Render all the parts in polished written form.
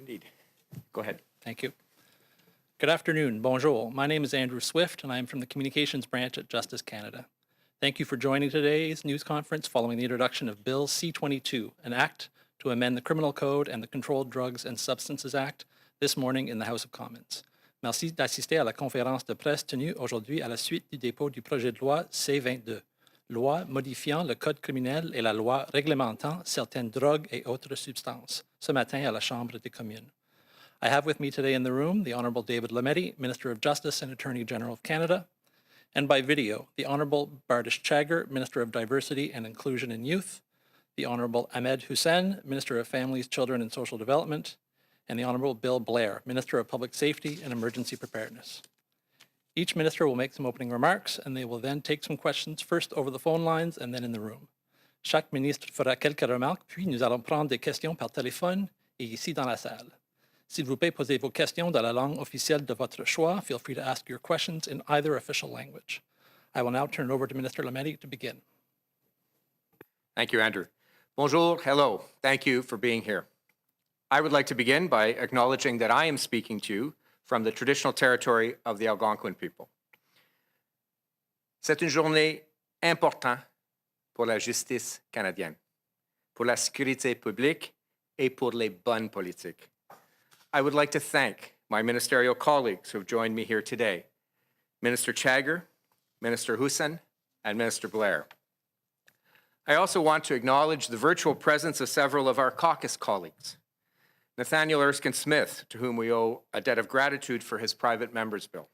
Indeed. Go ahead. Thank you. Good afternoon. Bonjour. My name is Andrew Swift, and I am from the Communications Branch at Justice Canada. Thank you for joining today's news conference following the introduction of Bill C-22, an act to amend the Criminal Code and the Controlled Drugs and Substances Act, this morning in the House of Commons. Merci d'assister à la conférence de presse tenue aujourd'hui à la suite du dépôt du projet de loi C-22, loi modifiant le Code criminel et la loi réglementant certaines drogues et autres substances, ce matin à la Chambre des communes. I have with me today in the room the Honourable David Lametti, Minister of Justice and Attorney General of Canada, and by video, the Honourable Bardish Chagger, Minister of Diversity and Inclusion in Youth, the Honourable Ahmed Hussen, Minister of Families, Children and Social Development, and the Honourable Bill Blair, Minister of Public Safety and Emergency Preparedness. Each minister will make some opening remarks, and they will then take some questions, first over the phone lines and then in the room. Chaque ministre fera quelques remarques, puis nous allons prendre des questions par téléphone et ici dans la salle. S'il vous plaît, posez vos questions dans la langue officielle de votre choix. Feel free to ask your questions in either official language. I will now turn it over to Minister Lametti to begin. Thank you, Andrew. Bonjour, hello. Thank you for being here. I would like to begin by acknowledging that I am speaking to you from the traditional territory of the Algonquin people. C'est une journée importante pour la justice canadienne, pour la sécurité publique et pour les bonnes politiques. I would like to thank my ministerial colleagues who have joined me here today, Minister Chagger, Minister Hussen, and Minister Blair. I also want to acknowledge the virtual presence of several of our caucus colleagues. Nathaniel Erskine-Smith, to whom we owe a debt of gratitude for his private member's bill.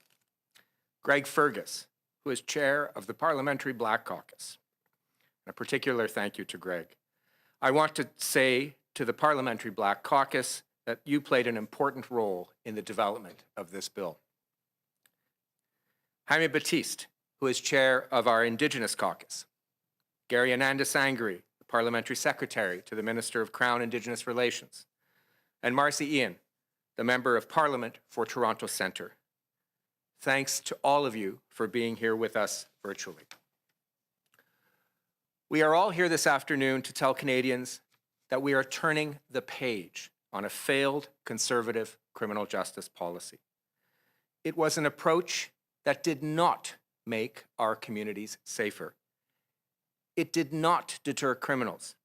Greg Fergus, who is chair of the Parliamentary Black Caucus. A particular thank you to Greg. I want to say to the Parliamentary Black Caucus that you played an important role in the development of this bill. Jaime Batiste, who is chair of our Indigenous Caucus. Gary Ananda Sangri, the Parliamentary Secretary to the Minister of Crown Indigenous Relations. And Marcy Ian, the Member of Parliament for Toronto Centre. Thanks to all of you for being here with us virtually. We are all here this afternoon to tell Canadians that we are turning the page on a failed conservative criminal justice policy. It was an approach that did not make our communities safer. It did not deter criminals.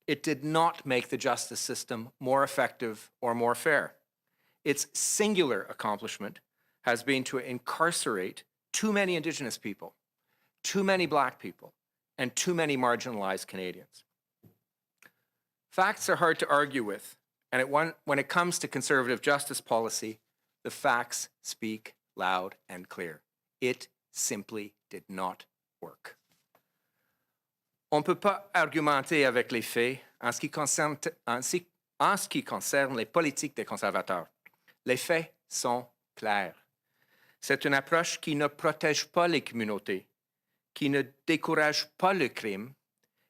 It did not make the justice system more effective or more fair. Its singular accomplishment has been to incarcerate too many Indigenous people, too many Black people, and too many marginalized Canadians. Facts are hard to argue with, and when it comes to conservative justice policy, the facts speak loud and clear. It simply did not work. On ne peut pas argumenter avec les faits en ce qui concerne les politiques des conservateurs. Les faits sont clairs. C'est une approche qui ne protège pas les communautés, qui ne décourage pas le crime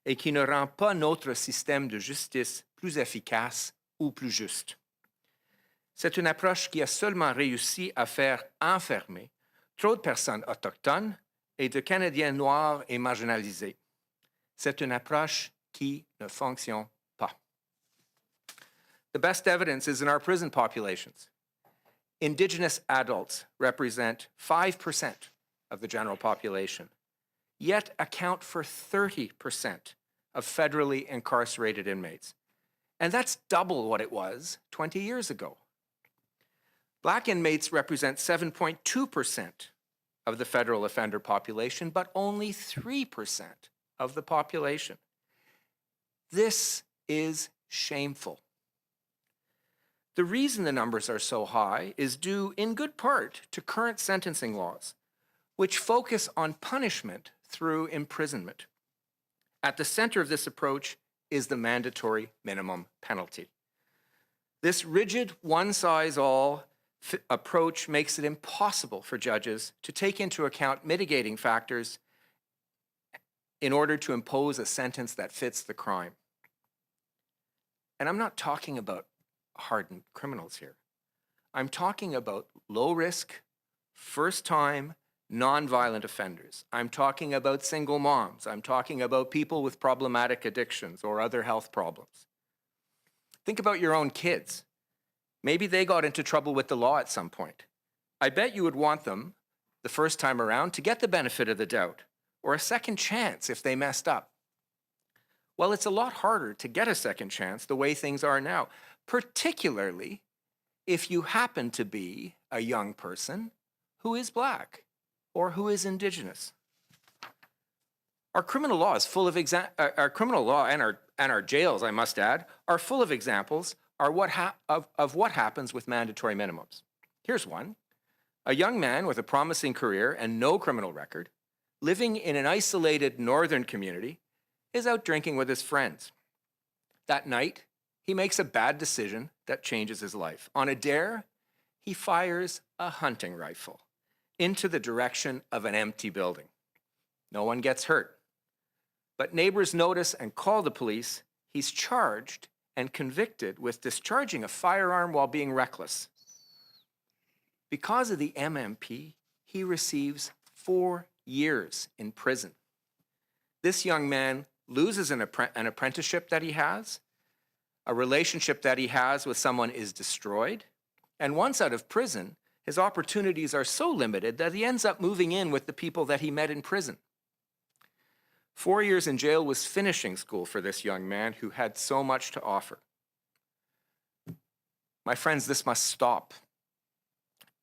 et qui ne rend pas notre système de justice plus efficace ou plus juste. C'est une approche qui a seulement réussi à faire enfermer trop de personnes autochtones et de Canadiens noirs et marginalisés. C'est une approche qui ne fonctionne pas. The best evidence is in our prison populations. Indigenous adults represent 5% of the general population, yet account for 30% of federally incarcerated inmates. And that's double what it was 20 years ago. Black inmates represent 7.2% of the federal offender population, but only 3% of the population. This is shameful. The reason the numbers are so high is due in good part to current sentencing laws, which focus on punishment through imprisonment. At the center of this approach is the mandatory minimum penalty. This rigid, one-size-all approach makes it impossible for judges to take into account mitigating factors in order to impose a sentence that fits the crime. And I'm not talking about hardened criminals here. I'm talking about low-risk, first-time, nonviolent offenders. I'm talking about single moms. I'm talking about people with problematic addictions or other health problems. Think about your own kids. Maybe they got into trouble with the law at some point. I bet you would want them, the first time around, to get the benefit of the doubt, or a second chance if they messed up. Well, it's a lot harder to get a second chance the way things are now, particularly if you happen to be a young person who is Black or who is Indigenous. Our criminal law is full of our criminal law and our jails, I must add, are full of examples of what happens with mandatory minimums. Here's one. A young man with a promising career and no criminal record, living in an isolated northern community, is out drinking with his friends. That night, he makes a bad decision that changes his life. On a dare, he fires a hunting rifle into the direction of an empty building. No one gets hurt. But neighbors notice and call the police. He's charged and convicted with discharging a firearm while being reckless. Because of the MMP, he receives 4 years in prison. This young man loses an apprenticeship that he has, a relationship that he has with someone is destroyed, and once out of prison, his opportunities are so limited that he ends up moving in with the people that he met in prison. 4 years in jail was finishing school for this young man who had so much to offer. My friends, this must stop.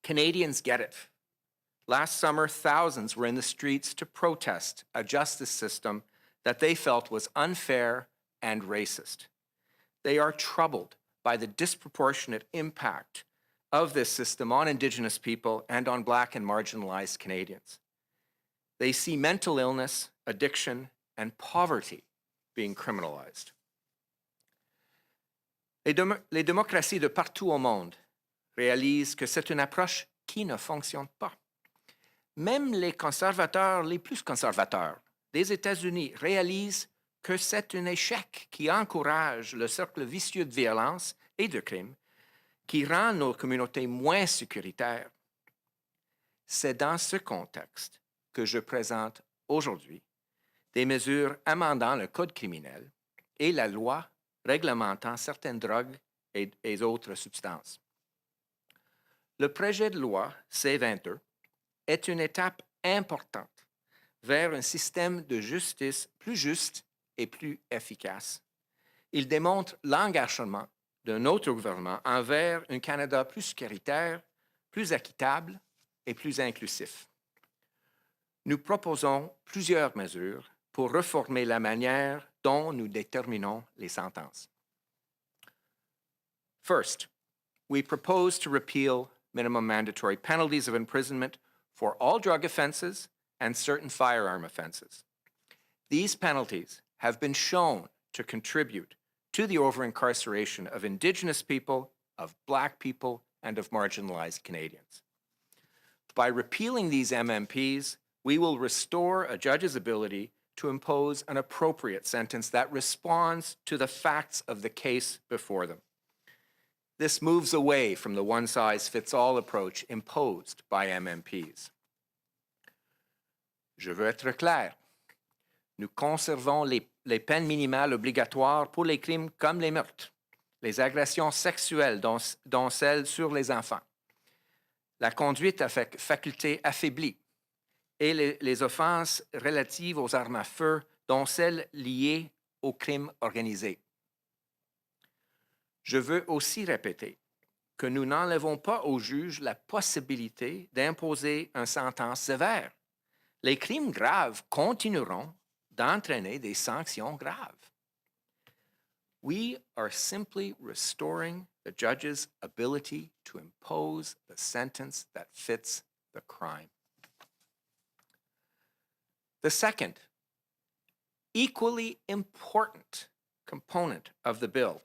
Canadians get it. Last summer, thousands were in the streets to protest a justice system that they felt was unfair and racist. They are troubled by the disproportionate impact of this system on Indigenous people and on Black and marginalized Canadians. They see mental illness, addiction, and poverty being criminalized. Les démocraties de partout au monde réalisent que c'est une approche qui ne fonctionne pas. Même les conservateurs les plus conservateurs des États-Unis réalisent que c'est un échec qui encourage le cercle vicieux de violence et de crime qui rend nos communautés moins sécuritaires. C'est dans ce contexte que je présente aujourd'hui des mesures amendant le Code criminel et la loi réglementant certaines drogues et autres substances. Le projet de loi C-22 est une étape importante vers un système de justice plus juste et plus efficace. Il démontre l'engagement de notre gouvernement envers un Canada plus sécuritaire, plus équitable et plus inclusif. Nous proposons plusieurs mesures pour réformer la manière dont nous déterminons les sentences. First, we propose to repeal minimum mandatory penalties of imprisonment for all drug offenses and certain firearm offenses. These penalties have been shown to contribute to the over-incarceration of Indigenous people, of Black people, and of marginalized Canadians. By repealing these MMPs, we will restore a judge's ability to impose an appropriate sentence that responds to the facts of the case before them. This moves away from the one-size-fits-all approach imposed by MMPs. Je veux être clair. Nous conservons les peines minimales obligatoires pour les crimes comme les meurtres, les agressions sexuelles, dont celles sur les enfants, la conduite à faculté affaiblie et les offenses relatives aux armes à feu, dont celles liées au crime organisé. Je veux aussi répéter que nous n'enlevons pas aux juges la possibilité d'imposer une sentence sévère. Les crimes graves continueront d'entraîner des sanctions graves. We are simply restoring the judge's ability to impose the sentence that fits the crime. The second, equally important component of the bill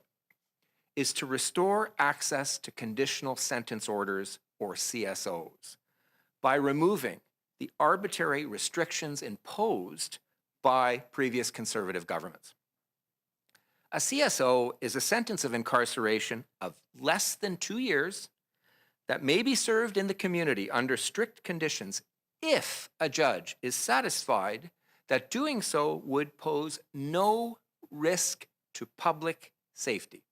is to restore access to conditional sentence orders, or CSOs, by removing the arbitrary restrictions imposed by previous conservative governments. A CSO is a sentence of incarceration of less than 2 years that may be served in the community under strict conditions if a judge is satisfied that doing so would pose no risk to public safety.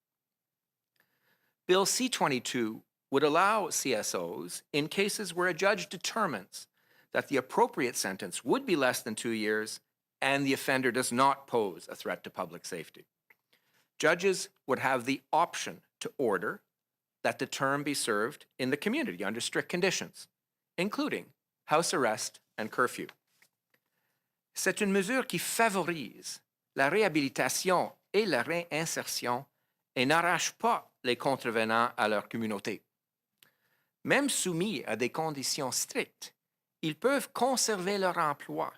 Bill C-22 would allow CSOs, in cases where a judge determines that the appropriate sentence would be less than 2 years and the offender does not pose a threat to public safety. Judges would have the option to order that the term be served in the community under strict conditions, including house arrest and curfew. C'est une mesure qui favorise la réhabilitation et la réinsertion et n'arrache pas les contrevenants à leur communauté. Même soumis à des conditions strictes, ils peuvent conserver leur emploi.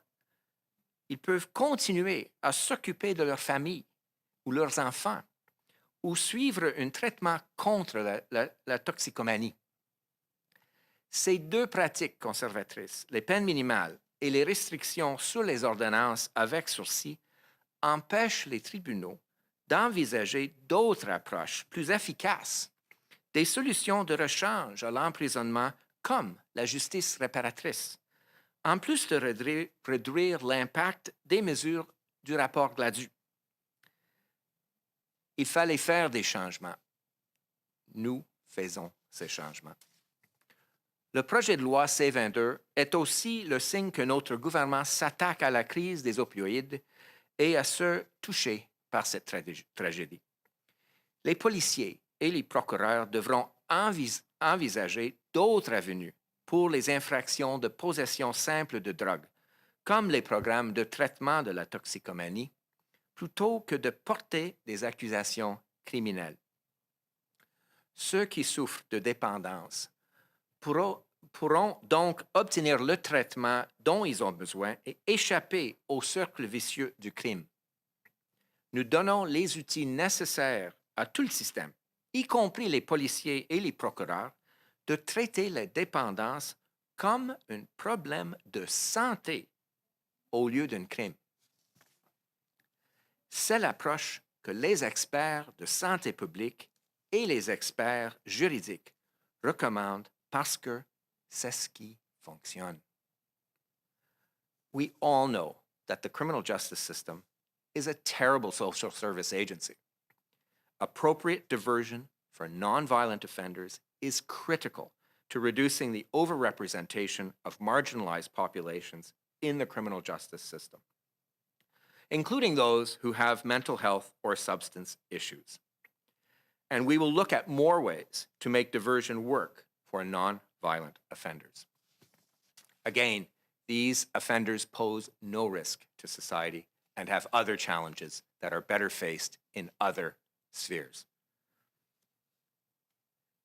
Ils peuvent continuer à s'occuper de leur famille ou leurs enfants ou suivre un traitement contre la toxicomanie. Ces deux pratiques conservatrices, les peines minimales et les restrictions sur les ordonnances avec sursis, empêchent les tribunaux d'envisager d'autres approches plus efficaces, des solutions de rechange à l'emprisonnement comme la justice réparatrice, en plus de réduire l'impact des mesures du rapport Gladue. Il fallait faire des changements. Nous faisons ces changements. Le projet de loi C-22 est aussi le signe que notre gouvernement s'attaque à la crise des opioïdes et à ceux touchés par cette tragédie. Les policiers et les procureurs devront envisager d'autres avenues pour les infractions de possession simple de drogue, comme les programmes de traitement de la toxicomanie, plutôt que de porter des accusations criminelles. Ceux qui souffrent de dépendance pourront donc obtenir le traitement dont ils ont besoin et échapper au cercle vicieux du crime. Nous donnons les outils nécessaires à tout le système, y compris les policiers et les procureurs, de traiter la dépendance comme un problème de santé au lieu d'un crime. C'est l'approche que les experts de santé publique et les experts juridiques recommandent parce que c'est ce qui fonctionne. We all know that the criminal justice system is a terrible social service agency. Appropriate diversion for nonviolent offenders is critical to reducing the overrepresentation of marginalized populations in the criminal justice system, including those who have mental health or substance issues. And we will look at more ways to make diversion work for nonviolent offenders. Again, these offenders pose no risk to society and have other challenges that are better faced in other spheres.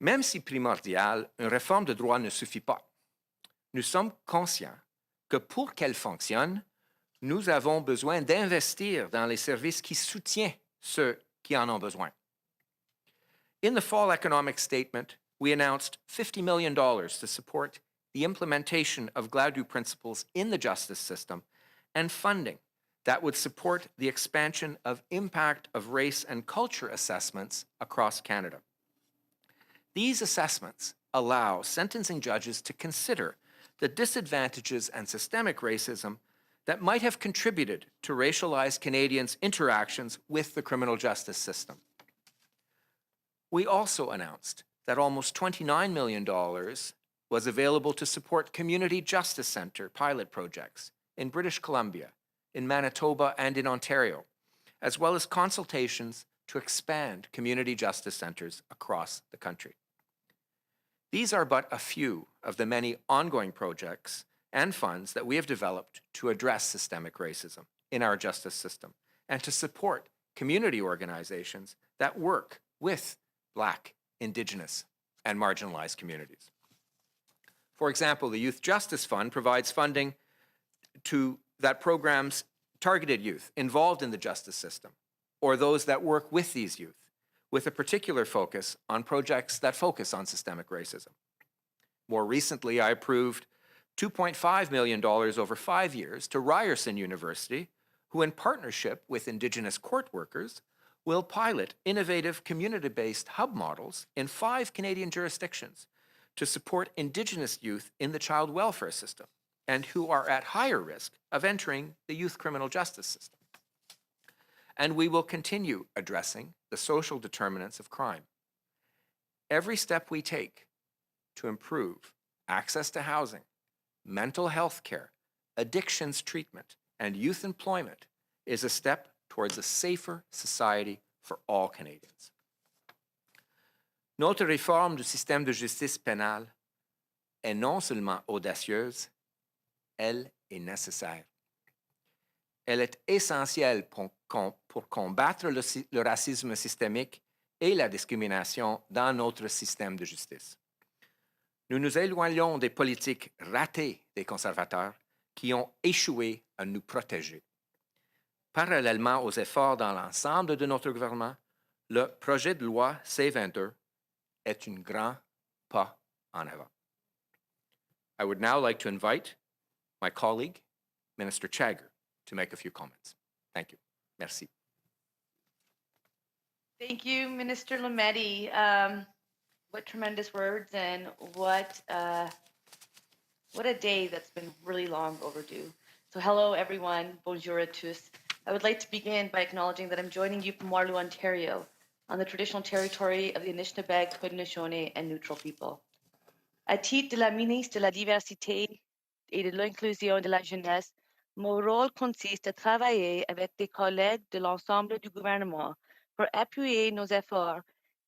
Même si primordial, une réforme de droit ne suffit pas. Nous sommes conscients que pour qu'elle fonctionne, nous avons besoin d'investir dans les services qui soutiennent ceux qui en ont besoin. In the fall economic statement, we announced $50 million to support the implementation of Gladue principles in the justice system and funding that would support the expansion of impact of race and culture assessments across Canada. These assessments allow sentencing judges to consider the disadvantages and systemic racism that might have contributed to racialized Canadians' interactions with the criminal justice system. We also announced that almost $29 million was available to support Community Justice Centre pilot projects in British Columbia, in Manitoba, and in Ontario, as well as consultations to expand community justice centres across the country. These are but a few of the many ongoing projects and funds that we have developed to address systemic racism in our justice system and to support community organizations that work with Black, Indigenous, and marginalized communities. For example, the Youth Justice Fund provides funding that programs targeted youth involved in the justice system or those that work with these youth, with a particular focus on projects that focus on systemic racism. More recently, I approved $2.5 million over 5 years to Ryerson University, who in partnership with Indigenous court workers will pilot innovative community-based hub models in 5 Canadian jurisdictions to support Indigenous youth in the child welfare system and who are at higher risk of entering the youth criminal justice system. And we will continue addressing the social determinants of crime. Every step we take to improve access to housing, mental health care, addictions treatment, and youth employment is a step towards a safer society for all Canadians. Notre réforme du système de justice pénale est non seulement audacieuse, elle est nécessaire. Elle est essentielle pour combattre le racisme systémique et la discrimination dans notre système de justice. Nous nous éloignons des politiques ratées des conservateurs qui ont échoué à nous protéger. Parallèlement aux efforts dans l'ensemble de notre gouvernement, le projet de loi C-22 est un grand pas en avant. I would now like to invite my colleague, Minister Chagger, to make a few comments. Thank you. Merci. Thank you, Minister Lametti. What tremendous words, and what a day that's been really long overdue. So hello, everyone. Bonjour à tous. I would like to begin by acknowledging that I'm joining you from Waterloo, Ontario, on the traditional territory of the Anishinaabe, Haudenosaunee, and Neutral people. À titre de la ministre de la Diversité et de l'Inclusion de la Jeunesse, mon rôle consiste à travailler avec des collègues de l'ensemble du gouvernement pour appuyer nos efforts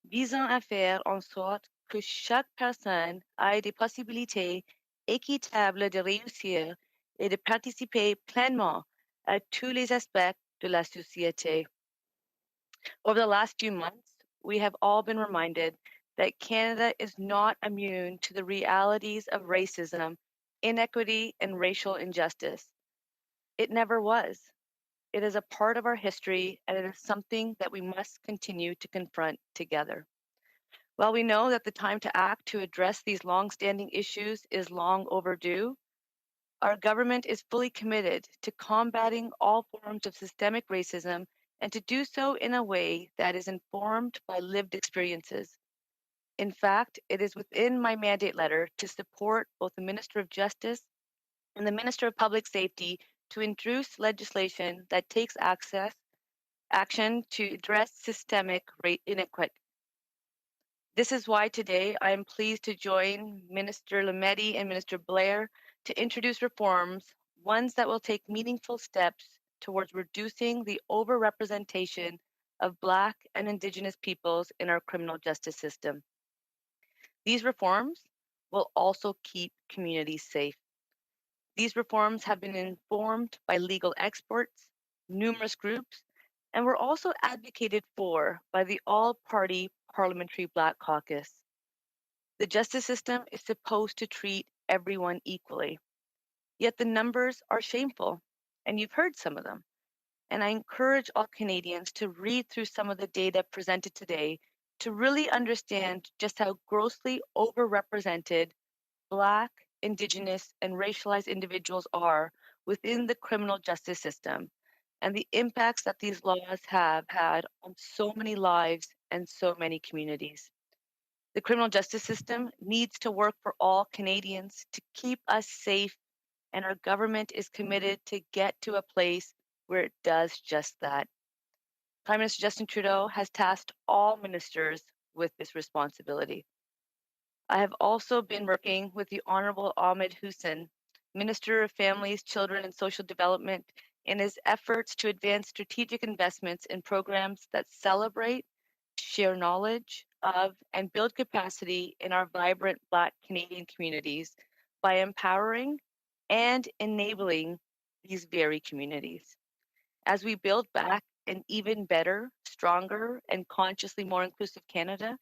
visant à faire en sorte que chaque personne ait des possibilités équitables de réussir et de participer pleinement à tous les aspects de la société. Over the last few months, we have all been reminded that Canada is not immune to the realities of racism, inequity, and racial injustice. It never was. It is a part of our history, and it is something that we must continue to confront together. While we know that the time to act to address these long-standing issues is long overdue, our government is fully committed to combating all forms of systemic racism and to do so in a way that is informed by lived experiences. In fact, it is within my mandate letter to support both the Minister of Justice and the Minister of Public Safety to introduce legislation that takes action to address systemic rate inequity. This is why today I am pleased to join Minister Lametti and Minister Blair to introduce reforms, ones that will take meaningful steps towards reducing the overrepresentation of Black and Indigenous peoples in our criminal justice system. These reforms will also keep communities safe. These reforms have been informed by legal experts, numerous groups, and were also advocated for by the All-Party Parliamentary Black Caucus. The justice system is supposed to treat everyone equally, yet the numbers are shameful, and you've heard some of them. And I encourage all Canadians to read through some of the data presented today to really understand just how grossly overrepresented Black, Indigenous, and racialized individuals are within the criminal justice system, and the impacts that these laws have had on so many lives and so many communities. The criminal justice system needs to work for all Canadians to keep us safe, and our government is committed to get to a place where it does just that. Prime Minister Justin Trudeau has tasked all ministers with this responsibility. I have also been working with the Honorable Ahmed Hussen, Minister of Families, Children and Social Development, in his efforts to advance strategic investments in programs that celebrate, share knowledge of, and build capacity in our vibrant Black Canadian communities by empowering and enabling these very communities. As we build back an even better, stronger, and consciously more inclusive Canada,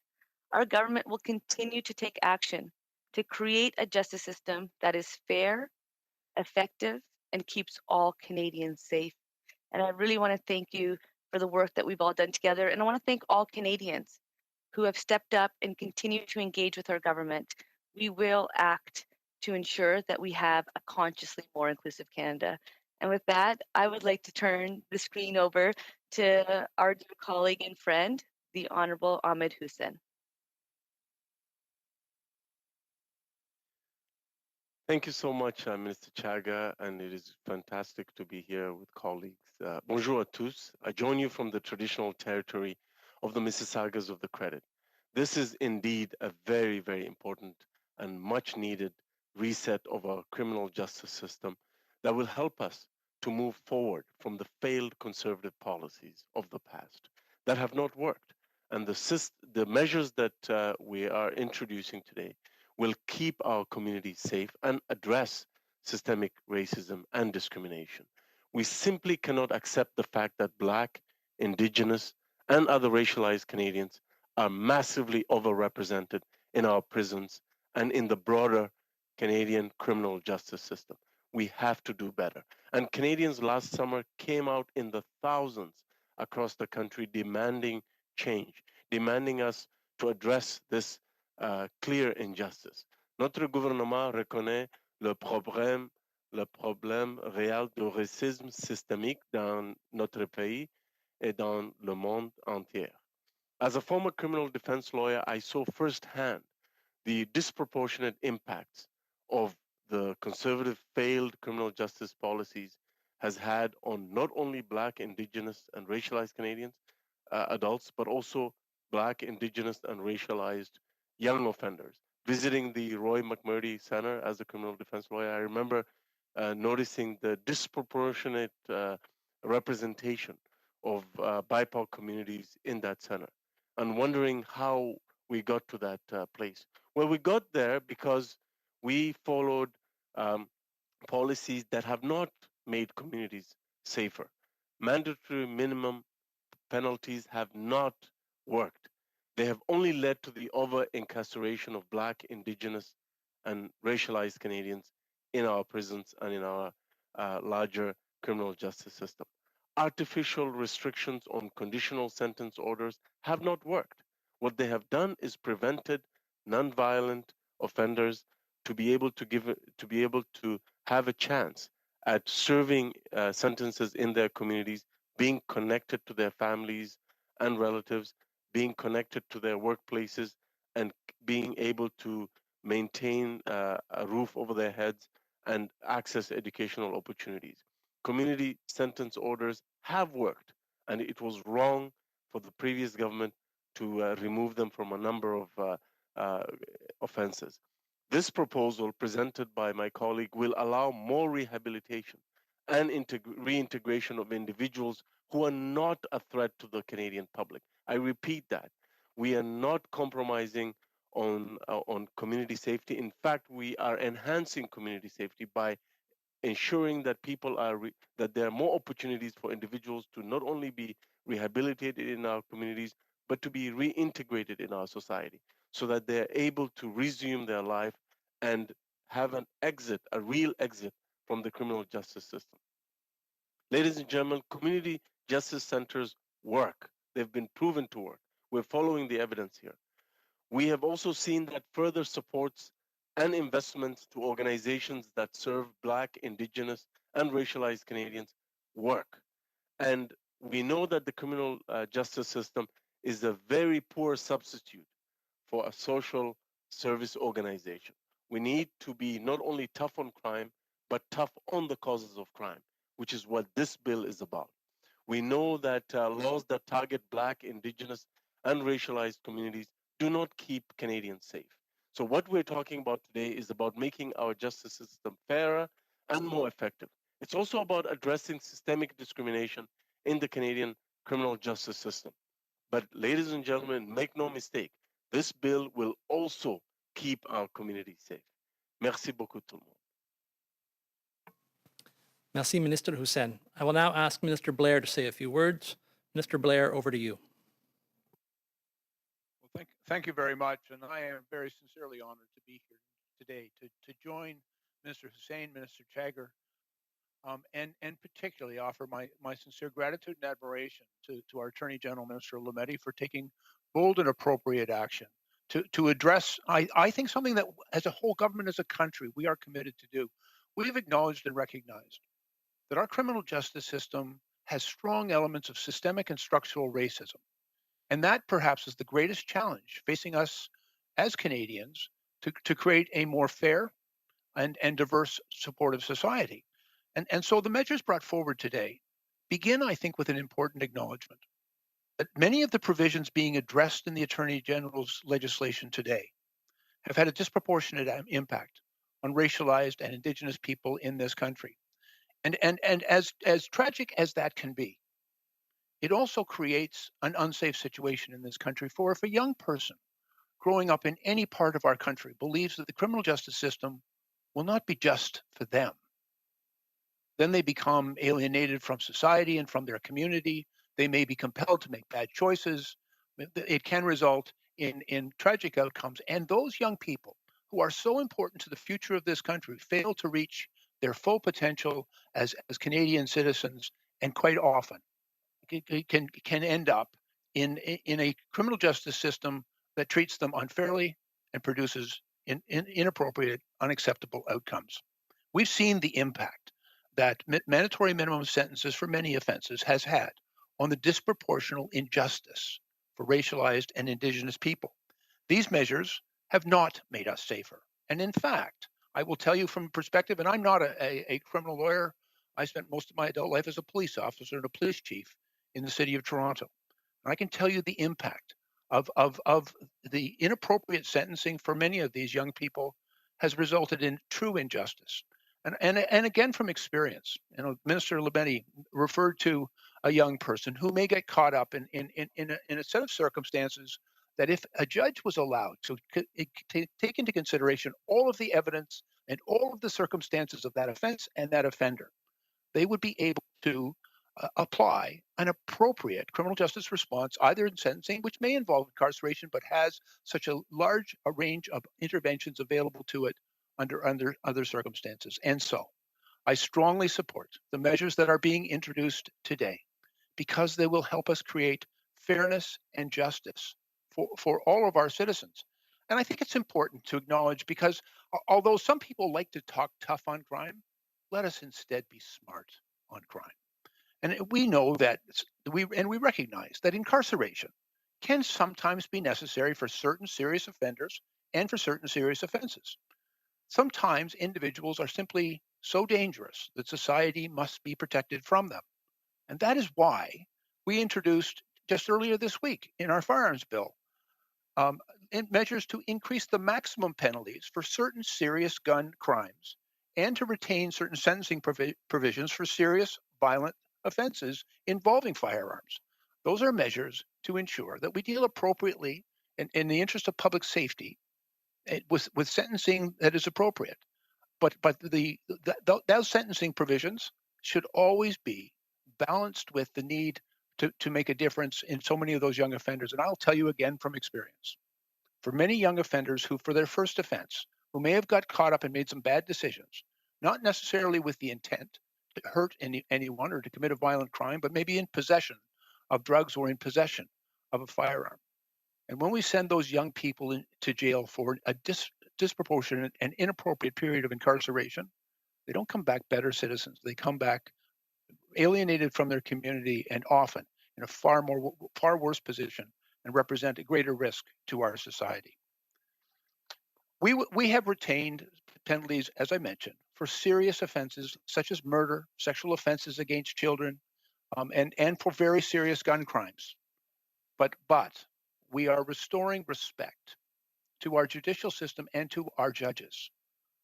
our government will continue to take action to create a justice system that is fair, effective, and keeps all Canadians safe. And I really want to thank you for the work that we've all done together. And I want to thank all Canadians who have stepped up and continue to engage with our government. We will act to ensure that we have a consciously more inclusive Canada. And with that, I would like to turn the screen over to our dear colleague and friend, the Honorable Ahmed Hussen. Thank you so much, Minister Chagger, and it is fantastic to be here with colleagues. Bonjour à tous. I join you from the traditional territory of the Mississaugas of the Credit, This is indeed a very, very important and much needed reset of our criminal justice system that will help us to move forward from the failed conservative policies of the past that have not worked. And the measures that we are introducing today will keep our communities safe and address systemic racism and discrimination. We simply cannot accept the fact that Black, Indigenous, and other racialized Canadians are massively overrepresented in our prisons and in the broader Canadian criminal justice system. We have to do better. And Canadians last summer came out in the thousands across the country demanding change, demanding us to address this clear injustice. Notre gouvernement reconnaît le problème réel du racisme systémique dans notre pays et dans le monde entier. As a former criminal defense lawyer, I saw firsthand the disproportionate impacts of the conservative failed criminal justice policies has had on not only Black, Indigenous, and racialized Canadians, adults, but also Black, Indigenous, and racialized young offenders. Visiting the Roy McMurdy Center as a criminal defense lawyer, I remember noticing the disproportionate representation of BIPOC communities in that center and wondering how we got to that place. Well, we got there because we followed policies that have not made communities safer. Mandatory minimum penalties have not worked. They have only led to the over incarceration of Black, Indigenous, and racialized Canadians in our prisons and in our larger criminal justice system. Artificial restrictions on conditional sentence orders have not worked. What they have done is prevented nonviolent offenders to be able to have a chance at serving sentences in their communities, being connected to their families and relatives, being connected to their workplaces, and being able to maintain a roof over their heads and access educational opportunities. Community sentence orders have worked, and it was wrong for the previous government to remove them from a number of uh, offenses. This proposal presented by my colleague will allow more rehabilitation and reintegration of individuals who are not a threat to the Canadian public. I repeat that. We are not compromising on community safety. In fact, we are enhancing community safety by ensuring that that there are more opportunities for individuals to not only be rehabilitated in our communities, but to be reintegrated in our society so that they're able to resume their life and have an exit, a real exit from the criminal justice system. Ladies and gentlemen, community justice centers work. They've been proven to work. We're following the evidence here. We have also seen that further supports and investments to organizations that serve Black, Indigenous, and racialized Canadians work. And we know that the criminal justice system is a very poor substitute for a social service organization. We need to be not only tough on crime, but tough on the causes of crime, which is what this bill is about. We know that laws that target Black, Indigenous, and racialized communities do not keep Canadians safe. So, what we're talking about today is about making our justice system fairer and more effective. It's also about addressing systemic discrimination in the Canadian criminal justice system. But, ladies and gentlemen, make no mistake, this bill will also keep our community safe. Merci beaucoup, tout le monde. Merci, Minister Hussen. I will now ask Minister Blair to say a few words. Minister Blair, over to you. Well, thank you very much. And I am very sincerely honored to be here today to join Minister Hussen, Minister Chagger, and particularly offer my sincere gratitude and admiration to our Attorney General, Minister Lametti, for taking bold and appropriate action to address, I think, something that as a whole government, as a country, we are committed to do. We've acknowledged and recognized that our criminal justice system has strong elements of systemic and structural racism. And that perhaps is the greatest challenge facing us as Canadians to create a more fair and diverse, supportive society. And so the measures brought forward today begin, I think, with an important acknowledgement that many of the provisions being addressed in the Attorney General's legislation today have had a disproportionate impact on racialized and Indigenous people in this country. And as tragic as that can be, it also creates an unsafe situation in this country for if a young person growing up in any part of our country believes that the criminal justice system will not be just for them. Then they become alienated from society and from their community. They may be compelled to make bad choices. It can result in tragic outcomes. And those young people who are so important to the future of this country fail to reach their full potential as Canadian citizens, and quite often can end up in a criminal justice system that treats them unfairly and produces inappropriate, unacceptable outcomes. We've seen the impact that mandatory minimum sentences for many offenses has had on the disproportional injustice for racialized and Indigenous people. These measures have not made us safer. And in fact, I will tell you from perspective, and I'm not a criminal lawyer. I spent most of my adult life as a police officer and a police chief in the city of Toronto. And I can tell you the impact of the inappropriate sentencing for many of these young people has resulted in true injustice. And again, from experience, Minister Lametti referred to a young person who may get caught up in a set of circumstances that if a judge was allowed to take into consideration all of the evidence and all of the circumstances of that offense and that offender, they would be able to apply an appropriate criminal justice response, either in sentencing, which may involve incarceration, but has such a large range of interventions available to it under other circumstances. And so I strongly support the measures that are being introduced today because they will help us create fairness and justice for all of our citizens. And I think it's important to acknowledge because although some people like to talk tough on crime, let us instead be smart on crime. And we know that we recognize that incarceration can sometimes be necessary for certain serious offenders and for certain serious offenses. Sometimes individuals are simply so dangerous that society must be protected from them. And that is why we introduced just earlier this week in our firearms bill measures to increase the maximum penalties for certain serious gun crimes and to retain certain sentencing provisions for serious violent offenses involving firearms. Those are measures to ensure that we deal appropriately in the interest of public safety with sentencing that is appropriate. But those sentencing provisions should always be balanced with the need to make a difference in so many of those young offenders. And I'll tell you again from experience, for many young offenders who, for their first offense, who may have got caught up and made some bad decisions, not necessarily with the intent to hurt anyone or to commit a violent crime, but maybe in possession of drugs or in possession of a firearm. And when we send those young people to jail for a disproportionate and inappropriate period of incarceration, they don't come back better citizens. They come back alienated from their community and often in a far worse position and represent a greater risk to our society. We have retained penalties, as I mentioned, for serious offenses such as murder, sexual offenses against children, and for very serious gun crimes. But we are restoring respect to our judicial system and to our judges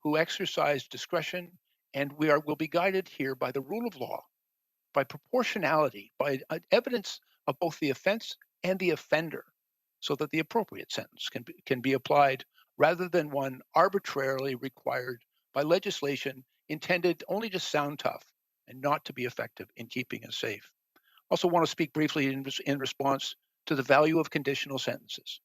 who exercise discretion, and will be guided here by the rule of law, by proportionality, by evidence of both the offense and the offender, so that the appropriate sentence can be applied rather than one arbitrarily required by legislation intended only to sound tough and not to be effective in keeping us safe. Also want to speak briefly in response to the value of conditional sentences.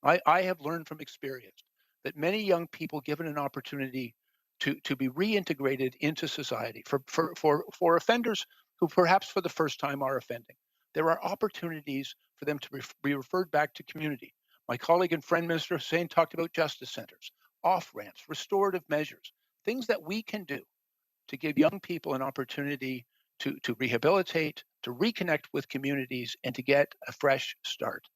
I have learned from experience that many young people given an opportunity to be reintegrated into society for offenders who perhaps for the first time are offending, there are opportunities for them to be referred back to community. My colleague and friend, Minister Hussen, talked about justice centers, off-ramps, restorative measures, things that we can do to give young people an opportunity to rehabilitate, to reconnect with communities, and to get a fresh start.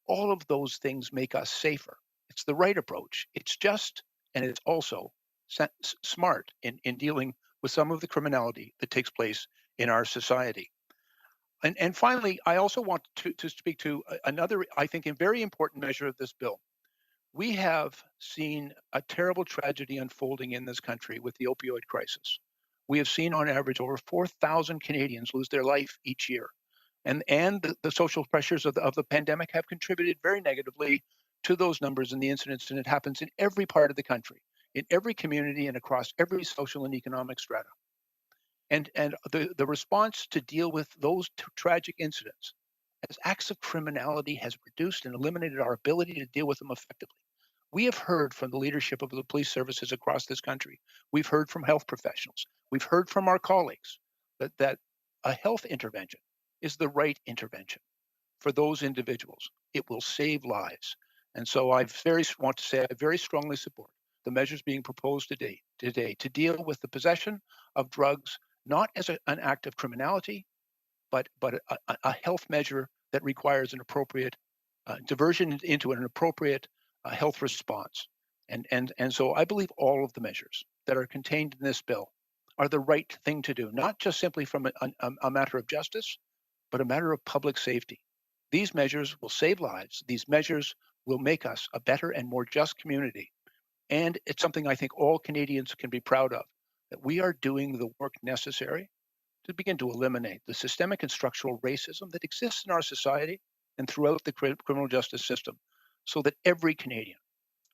All of those things make us safer. It's the right approach. It's just, and it's also smart in dealing with some of the criminality that takes place in our society. And finally, I also want to speak to another, I think, a very important measure of this bill. We have seen a terrible tragedy unfolding in this country with the opioid crisis. We have seen on average over 4,000 Canadians lose their life each year. And the social pressures of the pandemic have contributed very negatively to those numbers and the incidents, and it happens in every part of the country, in every community and across every social and economic strata. And the response to deal with those tragic incidents as acts of criminality has reduced and eliminated our ability to deal with them effectively. We have heard from the leadership of the police services across this country. We've heard from health professionals. We've heard from our colleagues that a health intervention is the right intervention for those individuals. It will save lives. And so I want to say I very strongly support the measures being proposed today to deal with the possession of drugs, not as an act of criminality, but a health measure that requires an appropriate diversion into an appropriate health response. And so I believe all of the measures that are contained in this bill are the right thing to do, not just simply from a matter of justice, but a matter of public safety. These measures will save lives. These measures will make us a better and more just community. And it's something I think all Canadians can be proud of, that we are doing the work necessary to begin to eliminate the systemic and structural racism that exists in our society and throughout the criminal justice system, so that every Canadian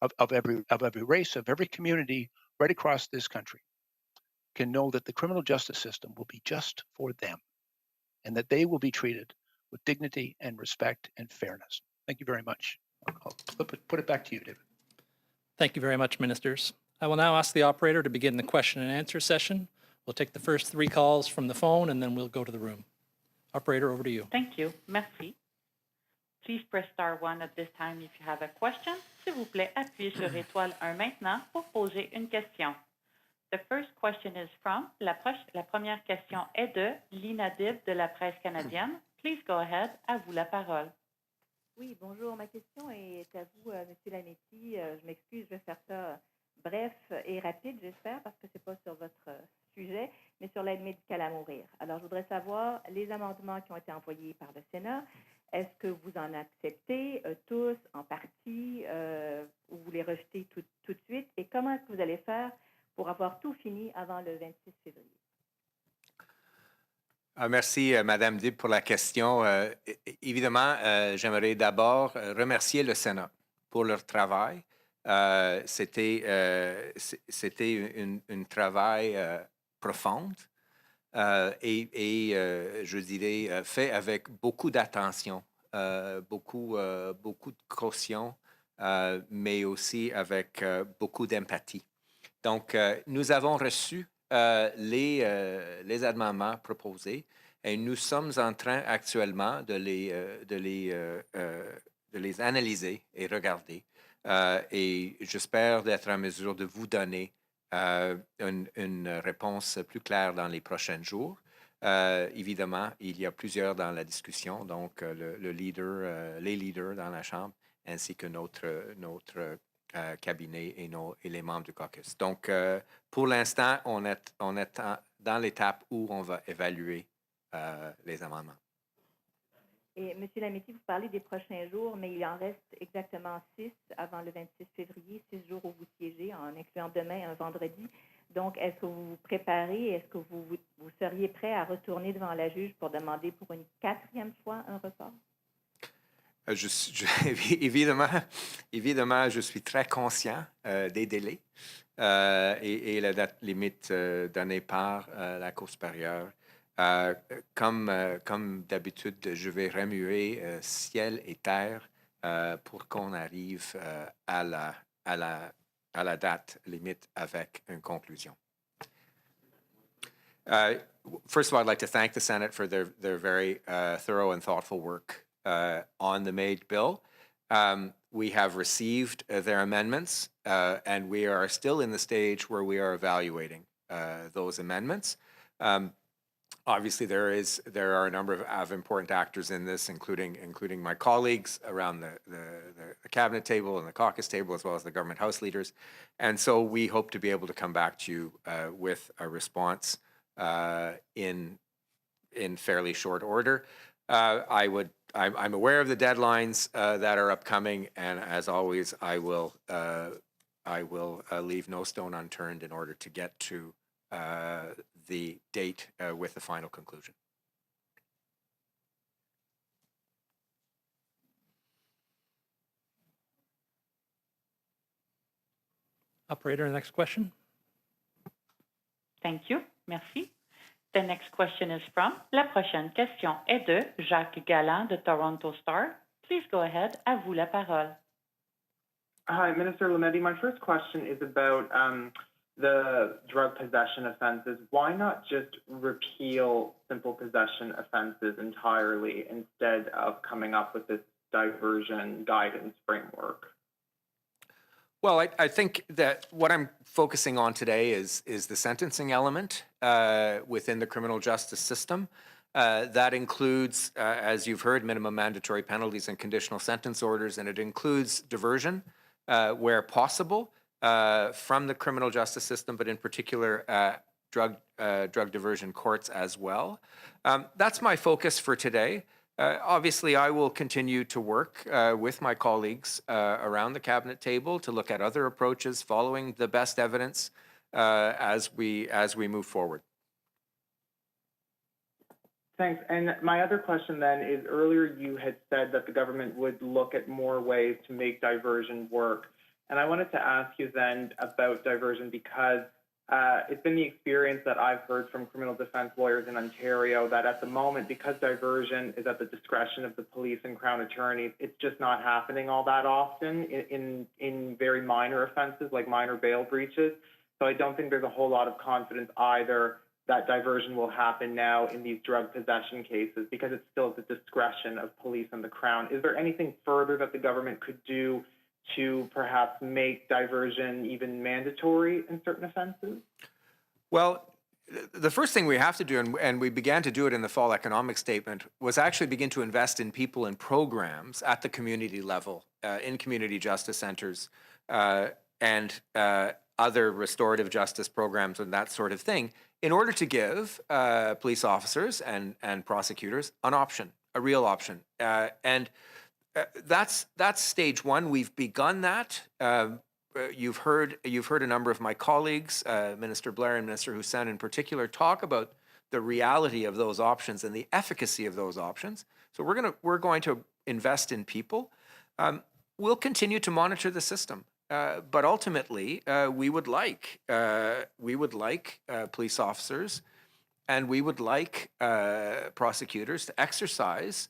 of every race, of every community right across this country can know that the criminal justice system will be just for them and that they will be treated with dignity and respect and fairness. Thank you very much. I'll put it back to you, David. Thank you very much, ministers. I will now ask the operator to begin the question and answer session. We'll take the first 3 calls from the phone, and then we'll go to the room. Operator, over to you. Thank you. Merci. Please press star 1 at this time if you have a question. S'il vous plaît, appuyez sur étoile 1 maintenant pour poser une question. The first question is from, la première question est de Lina Dib de la presse canadienne. Please go ahead, à vous la parole. Oui, bonjour. Ma question est à vous, M. Lametti. Je m'excuse, je vais faire ça bref et rapide, j'espère, parce que ce n'est pas sur votre sujet, mais sur l'aide médicale à mourir. Alors, je voudrais savoir les amendements qui ont été envoyés par le Sénat. Est-ce que vous en acceptez tous, en partie, ou vous les rejetez tout de suite? Et comment est-ce que vous allez faire pour avoir tout fini avant le 26 février? Merci, Madame Dib, pour la question. Évidemment, j'aimerais d'abord remercier le Sénat pour leur travail. C'était un travail profond et je dirais, fait avec beaucoup d'attention, beaucoup de caution, mais aussi avec beaucoup d'empathie. Donc, nous avons reçu les amendements proposés et nous sommes en train actuellement de les analyser et regarder. Et j'espère être en mesure de vous donner une réponse plus claire dans les prochains jours. Évidemment, il y a plusieurs dans la discussion, donc les leaders dans la Chambre, ainsi que notre cabinet et les membres du caucus. Donc, pour l'instant, on est dans l'étape où on va évaluer les amendements. Et M. Lametti, vous parlez des prochains jours, mais il en reste exactement 6 avant le 26 février, 6 jours où vous siégez, en incluant demain, un vendredi. Donc, est-ce que vous vous préparez? Est-ce que vous seriez prêt à retourner devant la juge pour demander pour une 4e fois un report? Évidemment, je suis très conscient des délais et la date limite donnée par la Cour supérieure. Comme d'habitude, je vais remuer ciel et terre pour qu'on arrive à la date limite avec une conclusion. First of all, I'd like to thank the Senate for their very thorough and thoughtful work on the MAID bill. We have received their amendments, and we are still in the stage where we are evaluating those amendments. Obviously, there are a number of important actors in this, including my colleagues around the cabinet table and the caucus table, as well as the government house leaders. And so we hope to be able to come back to you with a response in in fairly short order. I'm aware of the deadlines that are upcoming, and as always, I will leave no stone unturned in order to get to the date with the final conclusion. Operator, next question. Thank you. Merci. The next question is from, la prochaine question est de Jacques Galland de Toronto Star. Please go ahead. À vous la parole. Hi, Minister Lametti. My first question is about the drug possession offenses. Why not just repeal simple possession offenses entirely instead of coming up with this diversion guidance framework? Well, I think that what I'm focusing on today is the sentencing element within the criminal justice system. That includes, as you've heard, minimum mandatory penalties and conditional sentence orders, and it includes diversion where possible from the criminal justice system, but in particular drug diversion courts as well. That's my focus for today. Obviously, I will continue to work with my colleagues around the cabinet table to look at other approaches following the best evidence as we move forward. Thanks. And my other question then is, earlier you had said that the government would look at more ways to make diversion work. And I wanted to ask you then about diversion because it's been the experience that I've heard from criminal defense lawyers in Ontario that at the moment, because diversion is at the discretion of the police and Crown attorneys, it's just not happening all that often in very minor offenses like minor bail breaches. So I don't think there's a whole lot of confidence either that diversion will happen now in these drug possession cases because it's still at the discretion of police and the Crown. Is there anything further that the government could do to perhaps make diversion even mandatory in certain offenses? Well, the first thing we have to do, and we began to do it in the fall economic statement, was actually begin to invest in people and programs at the community level, in community justice centers, and other restorative justice programs and that sort of thing, in order to give police officers and prosecutors an option, a real option. That's stage one. We've begun that. You've heard a number of my colleagues, Minister Blair and Minister Hussen in particular, talk about the reality of those options and the efficacy of those options. So we're going to invest in people. We'll continue to monitor the system, but ultimately we would like police officers and we would like prosecutors to exercise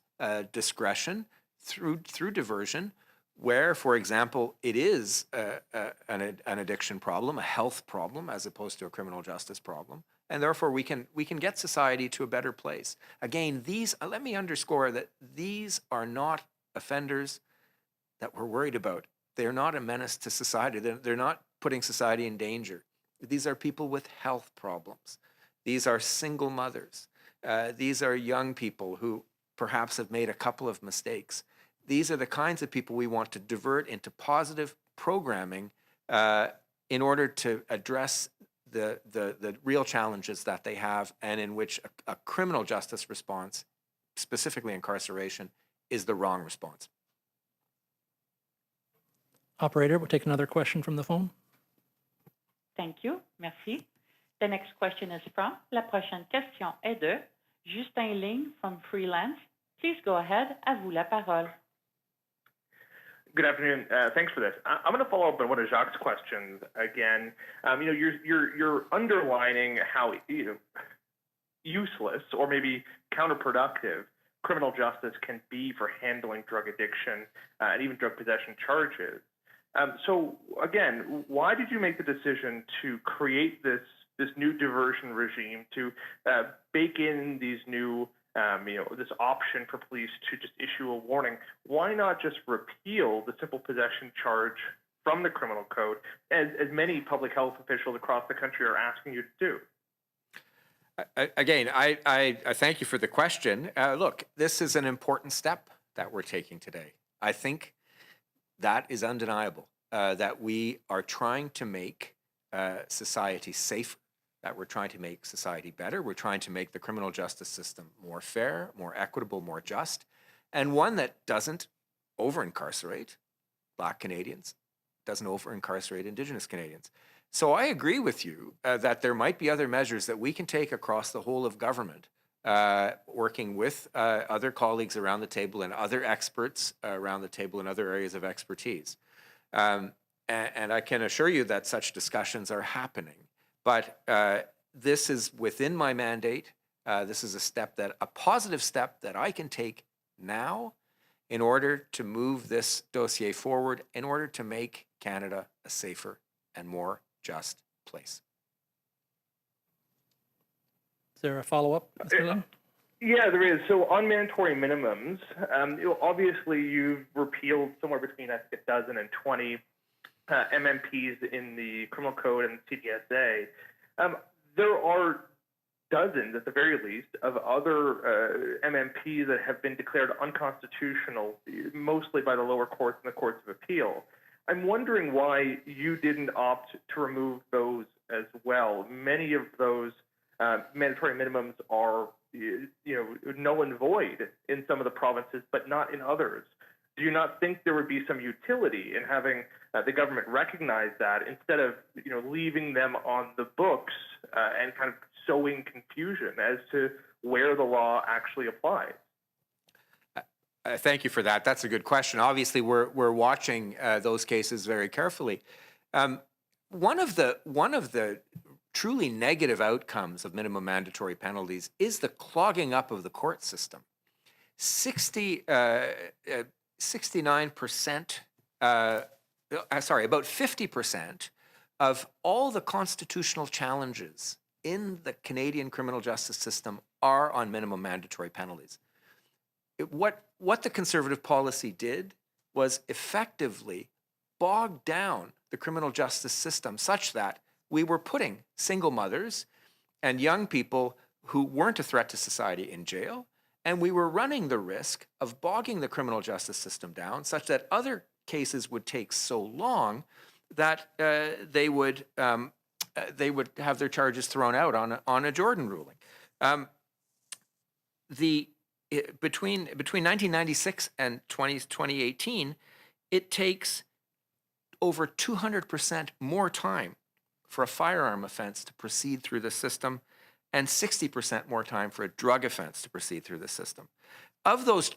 discretion through diversion, where, for example, it is an addiction problem, a health problem, as opposed to a criminal justice problem, and therefore we can get society to a better place. Again, let me underscore that these are not offenders that we're worried about. They're not a menace to society. They're not putting society in danger. These are people with health problems. These are single mothers. These are young people who perhaps have made a couple of mistakes. These are the kinds of people we want to divert into positive programming in order to address the real challenges that they have, and in which a criminal justice response, specifically incarceration, is the wrong response. Operator, we'll take another question from the phone. Thank you. Merci. The next question is from, la prochaine question est de Justin Ling from Freelance. Please go ahead. À vous la parole. Good afternoon. Thanks for this. I'm going to follow up on one of Jacques' questions again. You're underlining how useless or maybe counterproductive criminal justice can be for handling drug addiction and even drug possession charges. So again, why did you make the decision to create this new diversion regime, to bake in these new this option for police to just issue a warning? Why not just repeal the simple possession charge from the criminal code, as many public health officials across the country are asking you to do? Again, I thank you for the question. Look, this is an important step that we're taking today. I think that is undeniable, that we are trying to make society safer, that we're trying to make society better. We're trying to make the criminal justice system more fair, more equitable, more just, and one that doesn't over-incarcerate Black Canadians, doesn't over-incarcerate Indigenous Canadians. So I agree with you that there might be other measures that we can take across the whole of government, working with other colleagues around the table and other experts around the table in other areas of expertise. And I can assure you that such discussions are happening. But this is within my mandate. This is a positive step that I can take now in order to move this dossier forward, in order to make Canada a safer and more just place. Is there a follow-up, Mr. Lim? Yeah, there is. So on mandatory minimums, obviously you've repealed somewhere between, I think, 12 and 20 MMPs in the criminal code and CDSA. There are dozens, at the very least, of other MMPs that have been declared unconstitutional, mostly by the lower courts and the courts of appeal. I'm wondering why you didn't opt to remove those as well. Many of those mandatory minimums are, null and void in some of the provinces, but not in others. Do you not think there would be some utility in having the government recognize that instead of, leaving them on the books and kind of sowing confusion as to where the law actually applies? Thank you for that. That's a good question. Obviously, we're watching those cases very carefully. One of the truly negative outcomes of minimum mandatory penalties is the clogging up of the court system. 69%, about 50% of all the constitutional challenges in the Canadian criminal justice system are on minimum mandatory penalties. What the Conservative policy did was effectively bog down the criminal justice system such that we were putting single mothers and young people who weren't a threat to society in jail, and we were running the risk of bogging the criminal justice system down such that other cases would take so long that they would have their charges thrown out on a Jordan ruling. Between 1996 and 2018, it takes over 200% more time for a firearm offense to proceed through the system, and 60% more time for a drug offense to proceed through the system. Of those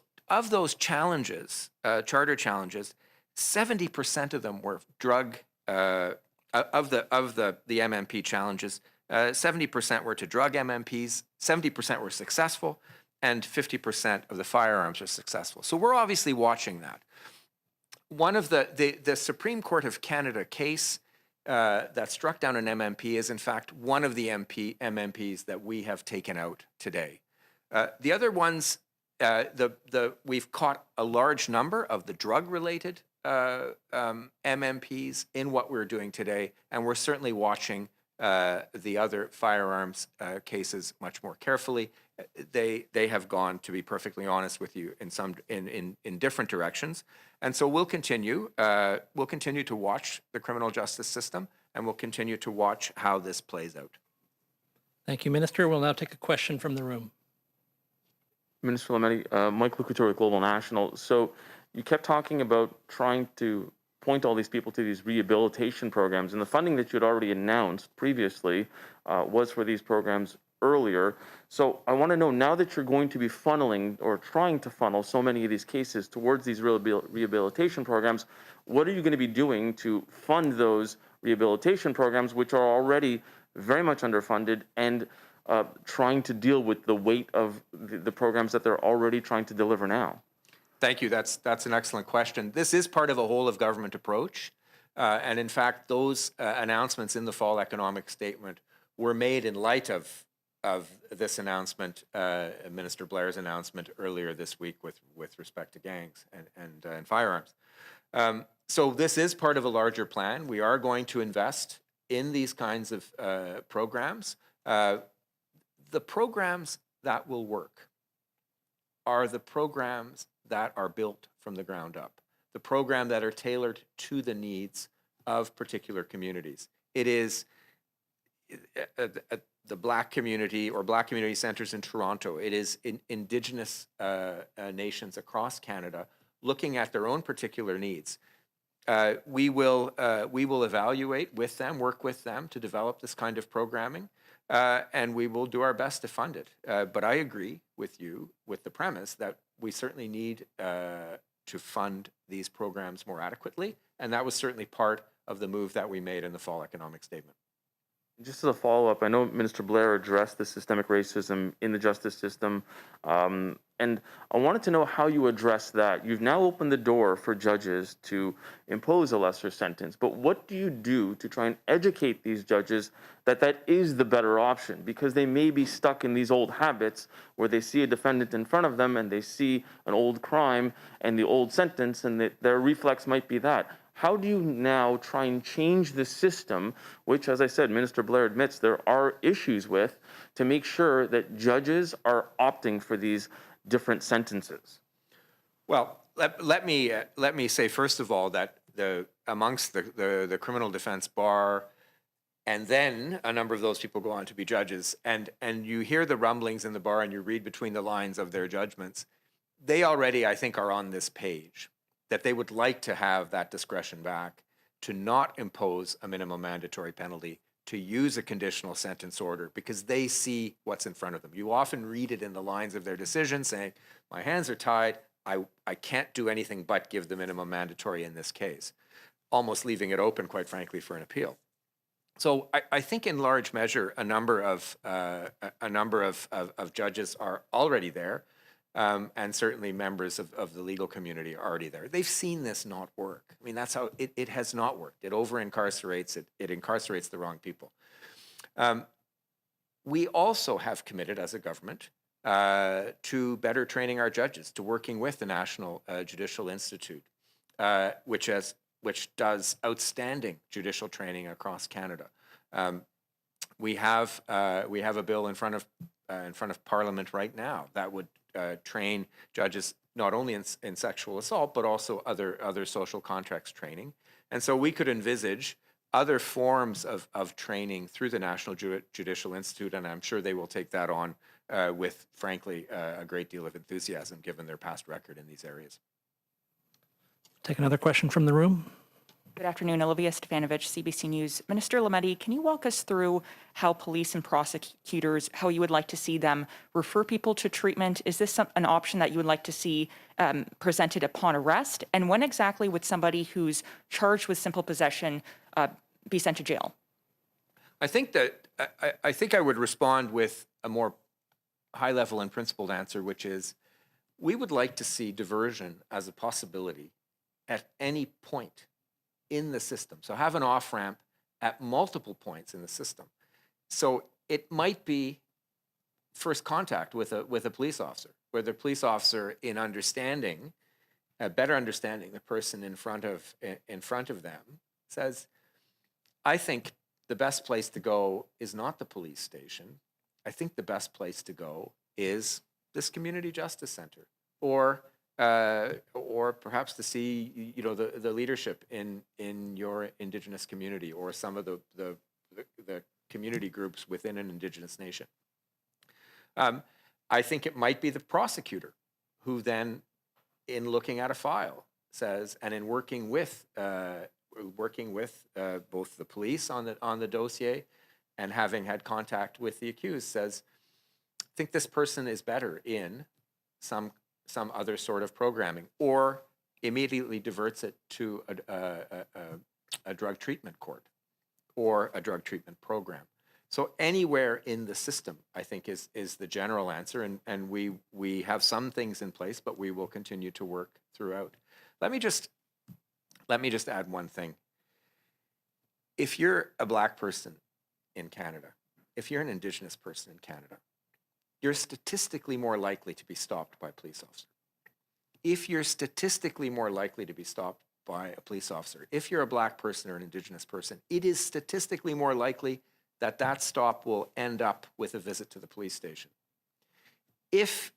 challenges, charter challenges, 70% of them were drug. Of the MMP challenges, 70% were to drug MMPs, 70% were successful, and 50% of the firearms are successful. So we're obviously watching that. One of the Supreme Court of Canada case that struck down an MMP is in fact one of the MMPs that we have taken out today. The other ones, we've caught a large number of the drug-related MMPs in what we're doing today, and we're certainly watching the other firearms cases much more carefully. They have gone, to be perfectly honest with you, in different directions, and so we'll continue to watch the criminal justice system, and we'll continue to watch how this plays out. Thank you, Minister. We'll now take a question from the room. Minister Lametti, Mike Lucator with Global National. So you kept talking about trying to point all these people to these rehabilitation programs, and the funding that you had already announced previously was for these programs earlier. So I want to know, now that you're going to be funneling or trying to funnel so many of these cases towards these rehabilitation programs, what are you going to be doing to fund those rehabilitation programs, which are already very much underfunded, and trying to deal with the weight of the programs that they're already trying to deliver now? Thank you. That's an excellent question. This is part of a whole of government approach. And in fact, those announcements in the fall economic statement were made in light of this announcement, Minister Blair's announcement earlier this week with respect to gangs and firearms. So this is part of a larger plan. We are going to invest in these kinds of programs. The programs that will work are the programs that are built from the ground up, the program that are tailored to the needs of particular communities. It is the Black community or Black community centers in Toronto. It is Indigenous nations across Canada looking at their own particular needs. We will evaluate with them, work with them to develop this kind of programming, and we will do our best to fund it. But I agree with you with the premise that we certainly need to fund these programs more adequately, and that was certainly part of the move that we made in the fall economic statement. Just as a follow-up, I know Minister Blair addressed the systemic racism in the justice system, and I wanted to know how you address that. You've now opened the door for judges to impose a lesser sentence, but what do you do to try and educate these judges that that is the better option? Because they may be stuck in these old habits where they see a defendant in front of them and they see an old crime and the old sentence, and their reflex might be that. How do you now try and change the system, which, as I said, Minister Blair admits there are issues with, to make sure that judges are opting for these different sentences? Well, let me say first of all that amongst the criminal defense bar, and then a number of those people go on to be judges, and you hear the rumblings in the bar and you read between the lines of their judgments. They already, I think, are on this page, that they would like to have that discretion back, to not impose a minimum mandatory penalty, to use a conditional sentence order, because they see what's in front of them. You often read it in the lines of their decision saying, my hands are tied, I can't do anything but give the minimum mandatory in this case, almost leaving it open, quite frankly, for an appeal. So I think in large measure, a number of judges are already there. And certainly members of the legal community are already there. They've seen this not work. I mean, that's how it has not worked. It over-incarcerates, it incarcerates the wrong people. We also have committed as a government to better training our judges, to working with the National Judicial Institute, which does outstanding judicial training across Canada. We have a bill in front of Parliament right now that would train judges not only in sexual assault, but also other social contracts training. And so we could envisage other forms of training through the National Judicial Institute, and I'm sure they will take that on with, frankly, a great deal of enthusiasm, given their past record in these areas. Take another question from the room. Good afternoon, Olivia Stefanovich, CBC News. Minister Lametti, can you walk us through how police and prosecutors, how you would like to see them refer people to treatment? Is this an option that you would like to see presented upon arrest? And when exactly would somebody who's charged with simple possession be sent to jail? I think I would respond with a more high-level and principled answer, which is we would like to see diversion as a possibility at any point in the system. So have an off-ramp at multiple points in the system. So it might be first contact with a police officer, where the police officer, in better understanding the person in front of them, says, I think the best place to go is not the police station. I think the best place to go is this community justice center, or perhaps to see the leadership in your Indigenous community, or some of the community groups within an Indigenous nation. I think it might be the prosecutor who then, in looking at a file, says, and in working with both the police on the dossier and having had contact with the accused, says, I think this person is better in some other sort of programming, or immediately diverts it to a drug treatment court or a drug treatment program. So anywhere in the system, I think, is the general answer, and we have some things in place, but we will continue to work throughout. Let me just add one thing. If you're a Black person in Canada, if you're an Indigenous person in Canada, you're statistically more likely to be stopped by a police officer. If you're statistically more likely to be stopped by a police officer, if you're a Black person or an Indigenous person, it is statistically more likely that stop will end up with a visit to the police station. If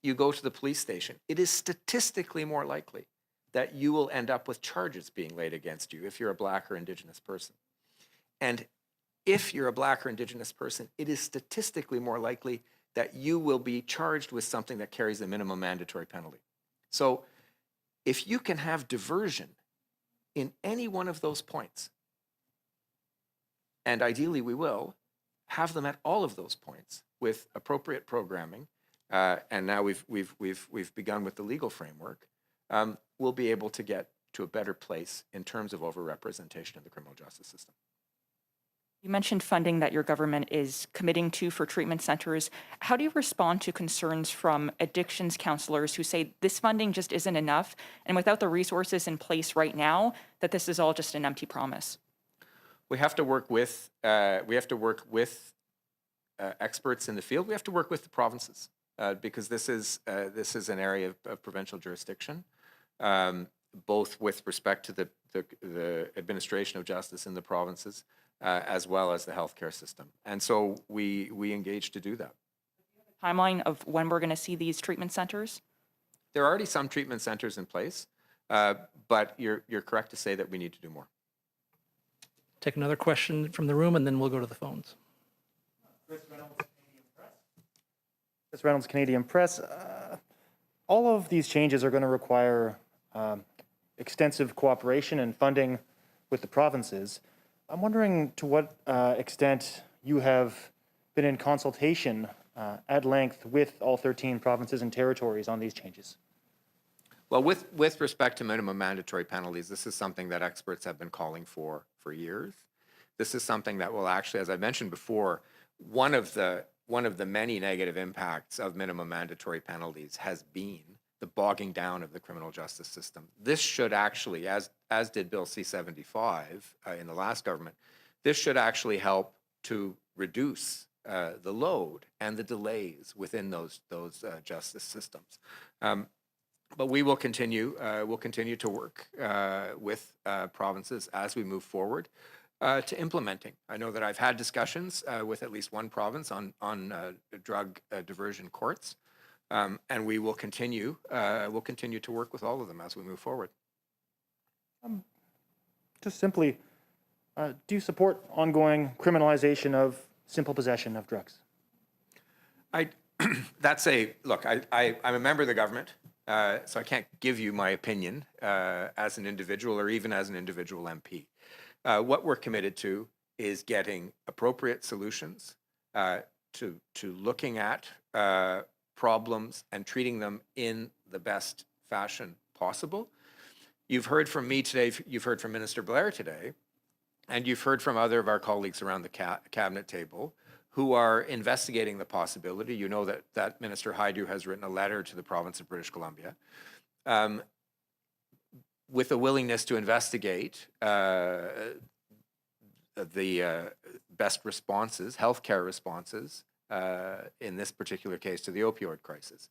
you go to the police station, it is statistically more likely that you will end up with charges being laid against you if you're a Black or Indigenous person. And if you're a Black or Indigenous person, it is statistically more likely that you will be charged with something that carries a minimum mandatory penalty. So if you can have diversion in any one of those points, and ideally we will, have them at all of those points with appropriate programming, and now we've begun with the legal framework, we'll be able to get to a better place in terms of overrepresentation in the criminal justice system. You mentioned funding that your government is committing to for treatment centers. How do you respond to concerns from addictions counselors who say this funding just isn't enough, and without the resources in place right now, that this is all just an empty promise? We have to work with experts in the field. We have to work with the provinces because this is an area of provincial jurisdiction, both with respect to the administration of justice in the provinces, as well as the healthcare system. And so we engage to do that. Timeline of when we're going to see these treatment centers? There are already some treatment centers in place, but you're correct to say that we need to do more. Take another question from the room, and then we'll go to the phones. Chris Reynolds, Canadian Press. All of these changes are going to require extensive cooperation and funding with the provinces. I'm wondering to what extent you have been in consultation at length with all 13 provinces and territories on these changes. Well, with respect to minimum mandatory penalties, this is something that experts have been calling for years. This is something that will actually, as I mentioned before, one of the many negative impacts of minimum mandatory penalties has been the bogging down of the criminal justice system. This should actually, as did Bill C-75 in the last government, this should actually help to reduce the load and the delays within those justice systems. But we will continue to work with provinces as we move forward to implementing. I know that I've had discussions with at least one province on drug diversion courts, and we will continue to work with all of them as we move forward. Just simply, do you support ongoing criminalization of simple possession of drugs? Look, I'm a member of the government. So I can't give you my opinion as an individual or even as an individual MP. What we're committed to is getting appropriate solutions to looking at problems and treating them in the best fashion possible. You've heard from me today, you've heard from Minister Blair today, and you've heard from other of our colleagues around the cabinet table who are investigating the possibility. You know that Minister Haidu has written a letter to the province of British Columbia with a willingness to investigate the best responses, healthcare responses, in this particular case to the opioid crisis.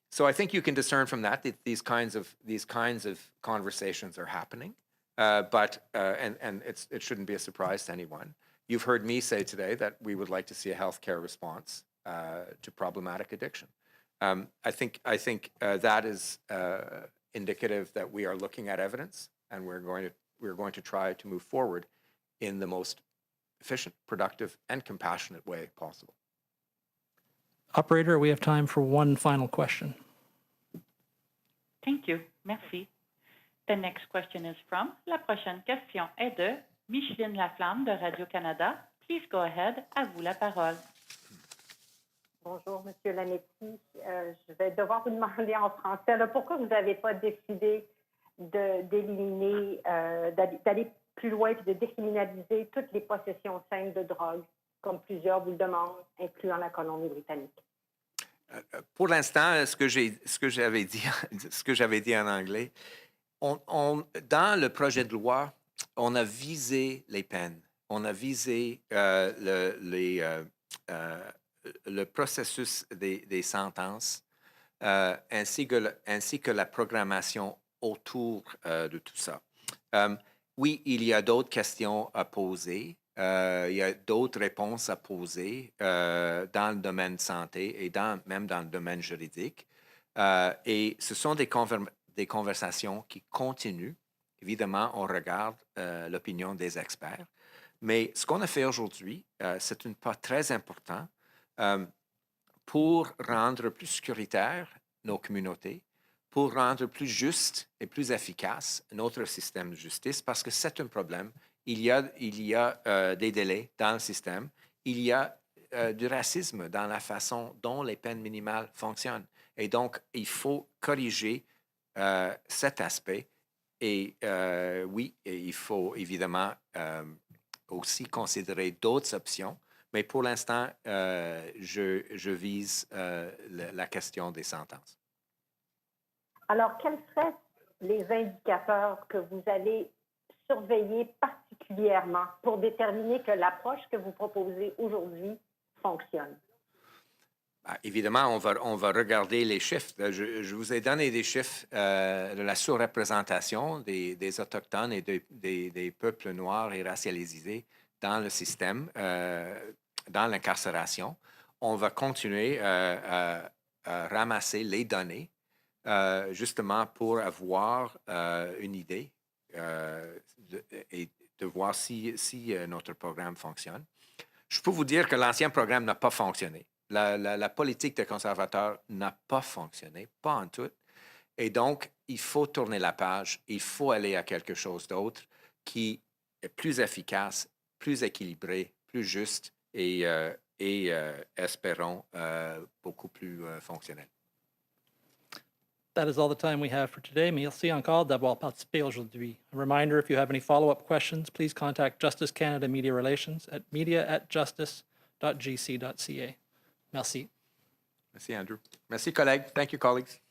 So I think you can discern from that these kinds of conversations are happening, but it shouldn't be a surprise to anyone. You've heard me say today that we would like to see a healthcare response to problematic addiction. I think that is indicative that we are looking at evidence, and we're going to try to move forward in the most efficient, productive, and compassionate way possible. Operator, we have time for one final question. Thank you. Merci. The next question is from, la prochaine question est de Micheline Laflamme de Radio-Canada. Please go ahead. À vous la parole. Bonjour, Monsieur Lametti. Je vais devoir vous demander en français, là, pourquoi vous n'avez pas décidé d'éliminer, d'aller plus loin et de décriminaliser toutes les possessions saines de drogue, comme plusieurs vous le demandent, incluant la Colombie-Britannique? Pour l'instant, ce que j'avais dit en anglais, dans le projet de loi, on a visé les peines, on a visé le processus des sentences, ainsi que la programmation autour de tout ça. Oui, il y a d'autres questions à poser, il y a d'autres réponses à poser dans le domaine santé et même dans le domaine juridique. Et ce sont des conversations qui continuent. Évidemment, on regarde l'opinion des experts. Mais ce qu'on a fait aujourd'hui, c'est un pas très important pour rendre plus sécuritaire nos communautés, pour rendre plus juste et plus efficace notre système de justice, parce que c'est un problème. Il y a des délais dans le système. Il y a du racisme dans la façon dont les peines minimales fonctionnent. Et donc, il faut corriger cet aspect. Et oui, il faut évidemment aussi considérer d'autres options. Mais pour l'instant, je vise la question des sentences. Alors, quels seraient les indicateurs que vous allez surveiller particulièrement pour déterminer que l'approche que vous proposez aujourd'hui fonctionne? Évidemment, on va regarder les chiffres. Je vous ai donné des chiffres de la sous-représentation des Autochtones et des peuples noirs et racialisés dans le système, dans l'incarcération. On va continuer à ramasser les données justement pour avoir une idée et de voir si notre programme fonctionne. Je peux vous dire que l'ancien programme n'a pas fonctionné. La politique des conservateurs n'a pas fonctionné, pas en tout. Et donc, il faut tourner la page, il faut aller à quelque chose d'autre qui est plus efficace, plus équilibré, plus juste et espérons, beaucoup plus fonctionnel. That is all the time we have for today. Merci encore d'avoir participé aujourd'hui. A reminder, if you have any follow-up questions, please contact Justice Canada Media Relations at media@justice.gc.ca. Merci. Merci, Andrew. Merci, collègues. Thank you, colleagues.